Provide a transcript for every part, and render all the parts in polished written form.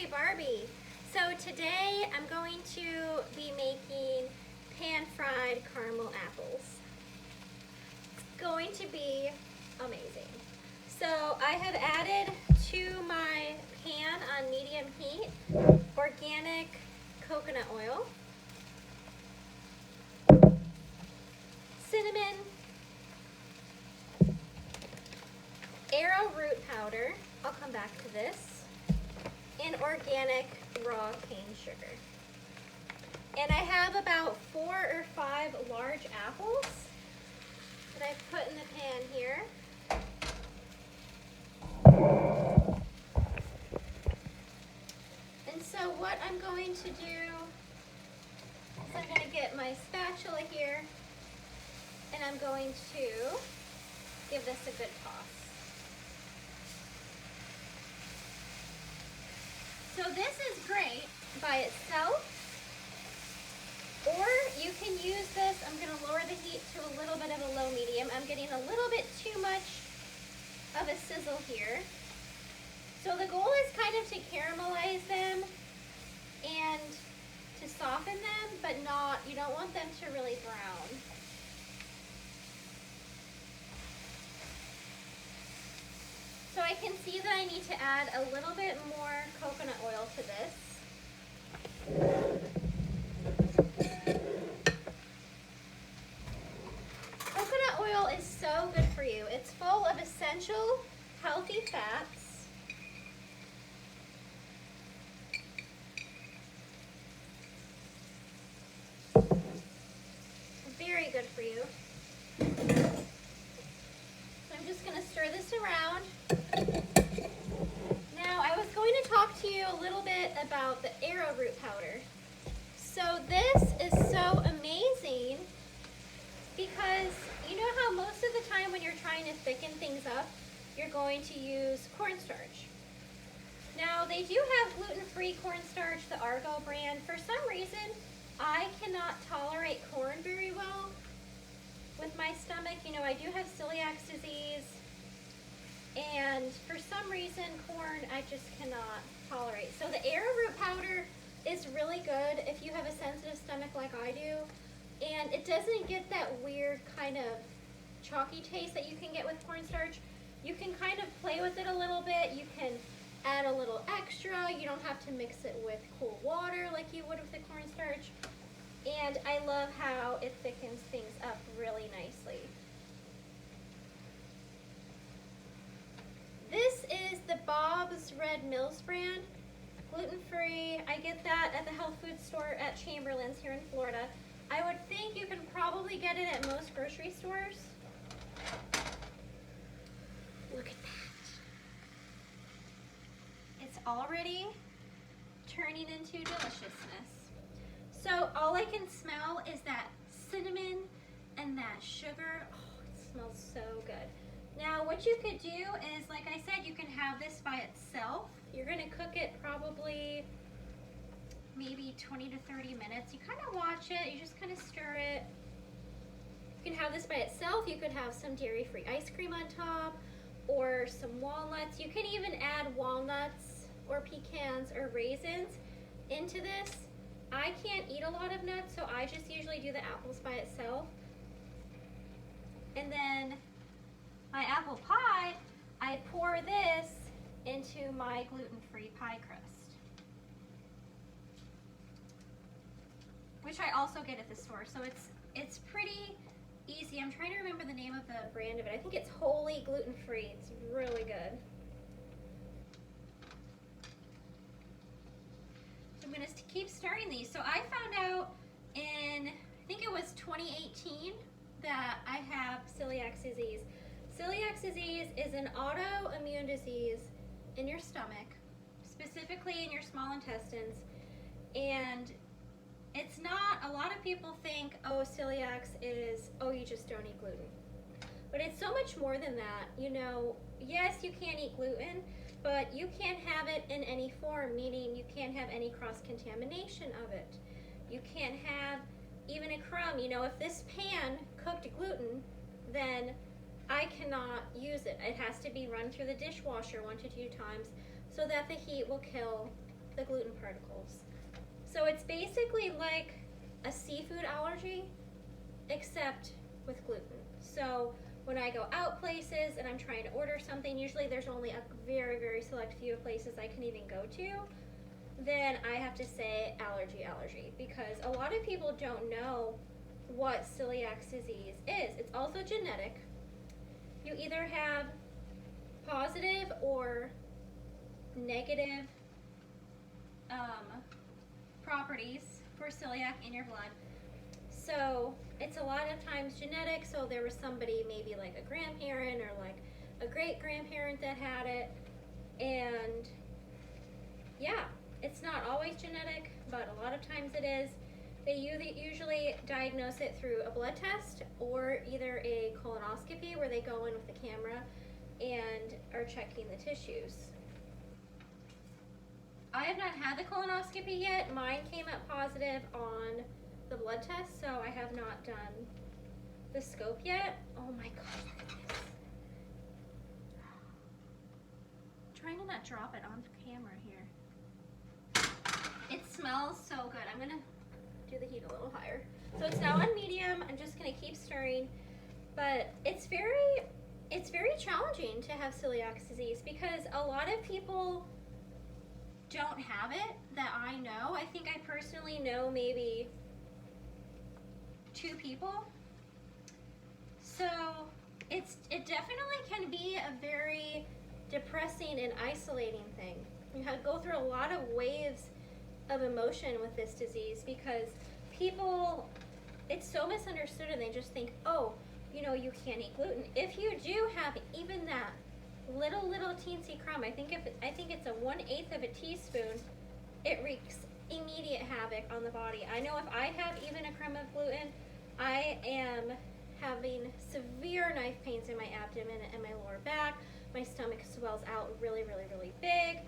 Barbie. So today I'm going to be making pan-fried caramel apples. It's going to be amazing. So I have added to my pan on medium heat organic coconut oil, cinnamon, arrowroot powder, I'll come back to this, and organic raw cane sugar. And I have about 4 or 5 large apples that I've put in the pan here. And so what I'm going to do is I'm going to get my spatula here and I'm going to give this a good toss. So this is great by itself, or you can use this. I'm going to lower the heat to a little bit of a low medium. I'm getting a little bit too much of a sizzle here. So the goal is kind of to caramelize them and to soften them, but not, you don't want them to really brown. So I can see that I need to add a little bit more coconut oil to this. Coconut oil is so good for you. It's full of essential, healthy fats. Very good for you. So I'm just going to stir this around. Now, I was going to talk to you a little bit about the arrowroot powder. So this is so amazing because you know how most of the time when you're trying to thicken things up, you're going to use cornstarch. Now, they do have gluten-free cornstarch, the Argo brand. For some reason, I cannot tolerate corn very well with my stomach. You know, I do have celiac disease, and for some reason, corn I just cannot tolerate. So the arrowroot powder is really good if you have a sensitive stomach like I do, and it doesn't get that weird kind of chalky taste that you can get with cornstarch. You can kind of play with it a little bit. You can add a little extra. You don't have to mix it with cool water like you would with the cornstarch. And I love how it thickens things up really nicely. This is the Bob's Red Mills brand, gluten-free. I get that at the health food store at Chamberlain's here in Florida. I would think you can probably get it at most grocery stores. Look at that. It's already turning into deliciousness. So all I can smell is that cinnamon and that sugar. Oh, it smells so good. Now what you could do is, like I said, you can have this by itself. You're going to cook it probably maybe 20 to 30 minutes. You kind of watch it, you just kind of stir it. You can have this by itself. You could have some dairy-free ice cream on top or some walnuts. You can even add walnuts or pecans or raisins into this. I can't eat a lot of nuts, so I just usually do the apples by itself. And then my apple pie, I pour this into my gluten-free pie crust, which I also get at the store. So it's pretty easy. I'm trying to remember the name of the brand of it. I think it's wholly gluten-free. It's really good. I'm going to keep stirring these. So I found out in, I think it was 2018, that I have celiac disease. Celiac disease is an autoimmune disease in your stomach, specifically in your small intestines. And it's not, a lot of people think, oh, celiac is, oh, you just don't eat gluten. But it's so much more than that. You know, yes, you can't eat gluten, but you can't have it in any form, meaning you can't have any cross-contamination of it. You can't have even a crumb. You know, if this pan cooked gluten, then I cannot use it. It has to be run through the dishwasher 1 to 2 times so that the heat will kill the gluten particles. So it's basically like a seafood allergy, except with gluten. So when I go out places and I'm trying to order something, usually there's only a very, very select few places I can even go to, then I have to say allergy, because a lot of people don't know what celiac disease is. It's also genetic. You either have positive or negative properties for celiac in your blood. So it's a lot of times genetic. So there was somebody, maybe like a grandparent or like a great grandparent that had it, and yeah, it's not always genetic, but a lot of times it is. They usually diagnose it through a blood test or either a colonoscopy, where they go in with the camera and are checking the tissues. I have not had the colonoscopy yet. Mine came up positive on the blood test, so I have not done the scope yet. Oh my god, look at this. I'm trying to not drop it on camera here. It smells so good. I'm gonna do the heat a little higher. So it's now on medium. I'm just gonna keep stirring, but it's very challenging to have celiac disease, because a lot of people don't have it that I know. I think I personally know maybe 2 people. So it definitely can be a very depressing and isolating thing. You have to go through a lot of waves of emotion with this disease, because people, it's so misunderstood, and they just think, oh, you know, you can't eat gluten. If you do have even that little teensy crumb, I think it's a 1/8 of a teaspoon, it wreaks immediate havoc on the body. I know if I have even a crumb of gluten, I am having severe knife pains in my abdomen and my lower back. My stomach swells out really big.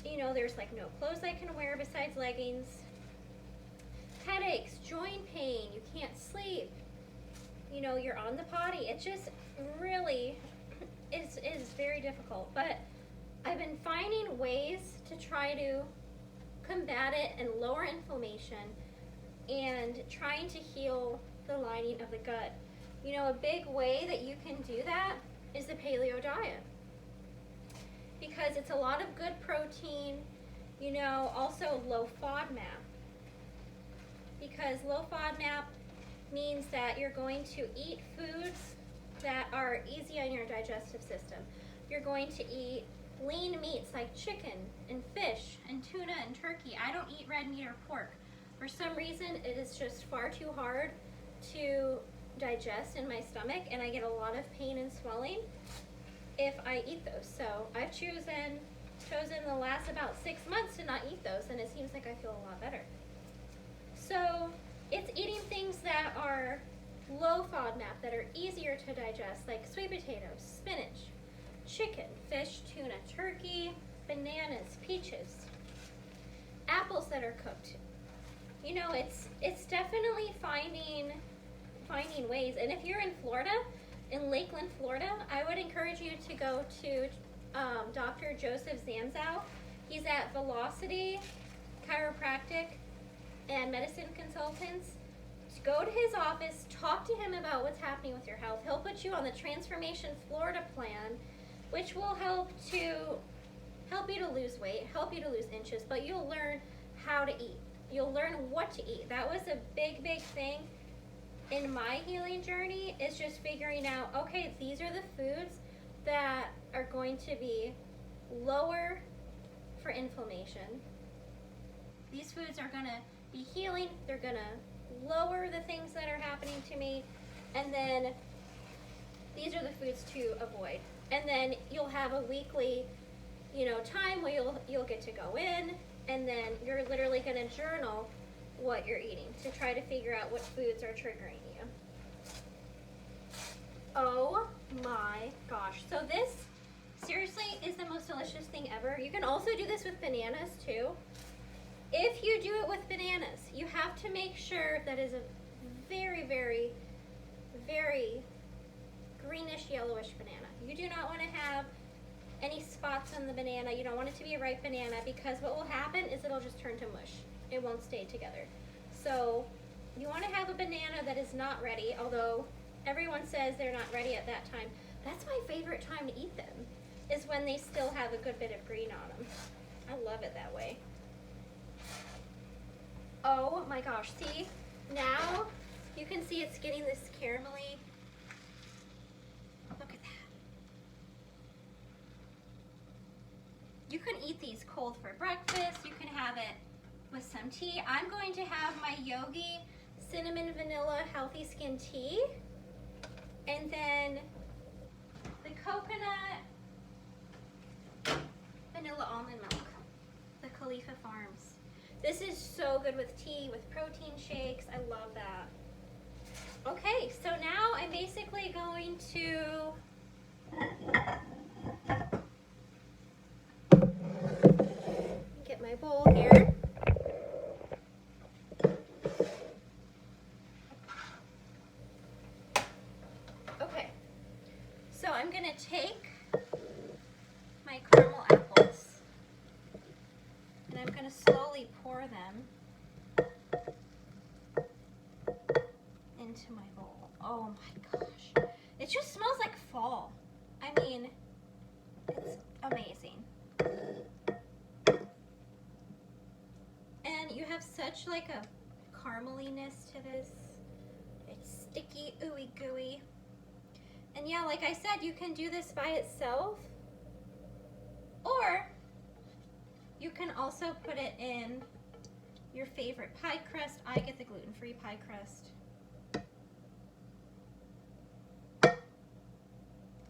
You know, there's like no clothes I can wear besides leggings. Headaches, joint pain, you can't sleep. You know, you're on the potty. It just really is very difficult. But I've been finding ways to try to combat it and lower inflammation, and trying to heal the lining of the gut. You know, a big way that you can do that is the paleo diet, because it's a lot of good protein, you know, also low FODMAP, because low FODMAP means that you're going to eat foods that are easy on your digestive system. You're going to eat lean meats like chicken and fish and tuna and turkey. I don't eat red meat or pork. For some reason, it is just far too hard to digest in my stomach, and I get a lot of pain and swelling if I eat those. So I've chosen the last about 6 months to not eat those, and it seems like I feel a lot better. So it's eating things that are low FODMAP, that are easier to digest, like sweet potatoes, spinach, chicken, fish, tuna, turkey, bananas, peaches, apples that are cooked. You know, it's definitely finding ways. And if you're in Florida, in Lakeland, Florida, I would encourage you to go to Dr. Joseph Zamzow. He's at Velocity Chiropractic and Medicine Consultants. Go to his office, talk to him about what's happening with your health. He'll put you on the Transformation Florida plan, which will help you to lose weight, help you to lose inches, but you'll learn how to eat. You'll learn what to eat. That was a big thing in my healing journey, is just figuring out, okay, these are the foods that are going to be lower for inflammation. These foods are going to be healing. They're going to lower the things that are happening to me. And then these are the foods to avoid. And then you'll have a weekly, you know, time where you'll get to go in, and then you're literally going to journal what you're eating to try to figure out what foods are triggering you. Oh my gosh. So this seriously is the most delicious thing ever. You can also do this with bananas too. If you do it with bananas, you have to make sure that is a very greenish yellowish banana. You do not want to have any spots on the banana. You don't want it to be a ripe banana because what will happen is it'll just turn to mush. It won't stay together. So you want to have a banana that is not ready, although everyone says they're not ready at that time. That's my favorite time to eat them, is when they still have a good bit of green on them. I love it that way. Oh my gosh, see? Now you can see it's getting this caramelly. Look at that. You can eat these cold for breakfast. You can have it with some tea. I'm going to have my Yogi Cinnamon Vanilla Healthy Skin Tea. And then the coconut vanilla almond milk, the Khalifa Farms. This is so good with tea, with protein shakes. I love that. Okay, so now I'm basically going to get my bowl here. Okay, so I'm gonna take my caramel apples and I'm gonna slowly pour them into my bowl. Oh my gosh. It just smells like fall. I mean, it's amazing. And you have such like a carameliness to this. It's sticky, ooey gooey. And yeah, like I said, you can do this by itself, or you can also put it in your favorite pie crust. I get the gluten-free pie crust.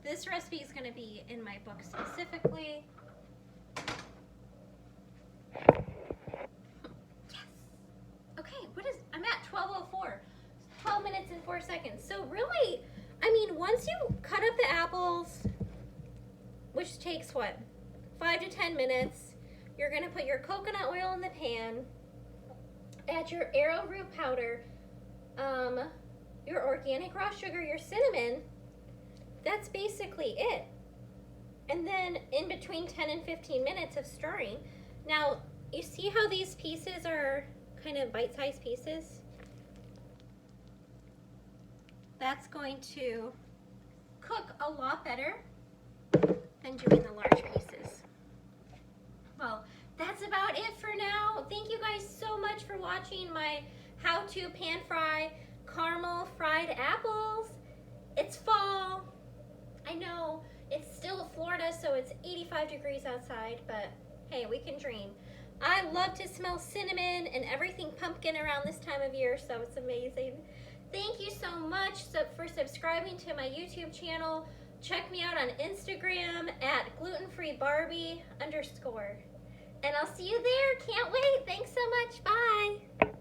This recipe is going to be in my book specifically. Yes. Okay, I'm at 12:04. 12 minutes and 4 seconds. So really, I mean, once you cut up the apples, which takes what? 5 to 10 minutes, you're going to put your coconut oil in the pan, add your arrowroot powder, your organic raw sugar, your cinnamon. That's basically it. And then in between 10 and 15 minutes of stirring. Now, you see how these pieces are kind of bite-sized pieces? That's going to cook a lot better than doing the large pieces. Well, that's about it for now. Thank you guys so much for watching my how-to pan fry caramel fried apples. It's fall. I know it's still Florida, so it's 85 degrees outside, but hey, we can dream. I love to smell cinnamon and everything pumpkin around this time of year, so it's amazing. Thank you so much for subscribing to my YouTube channel. Check me out on Instagram at glutenfreebarbie_. And I'll see you there. Can't wait. Thanks so much. Bye.